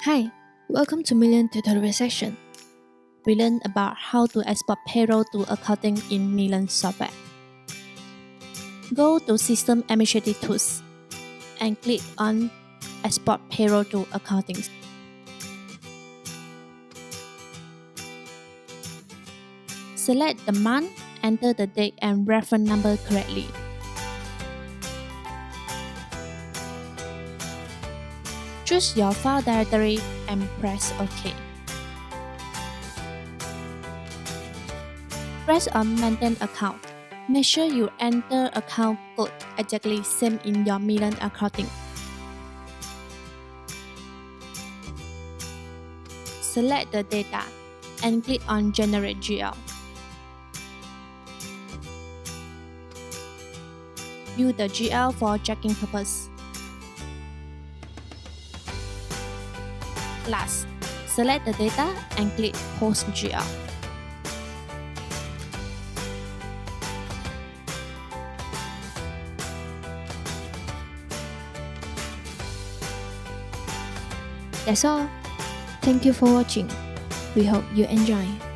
Hi, welcome to Million tutorial section. We learn about how to export payroll to accounting in Million software. Go to System Administrative Tools and click on Export Payroll to Accounting. Select the month, enter the date and reference number correctly. Choose your file directory and press OK. Press on Maintain Account. Make sure you enter account code exactly same in your Million accounting. Select the data and click on Generate GL. Use the GL for checking purpose. Last, select the data and click Post GL. That's all. Thank you for watching. We hope you enjoy.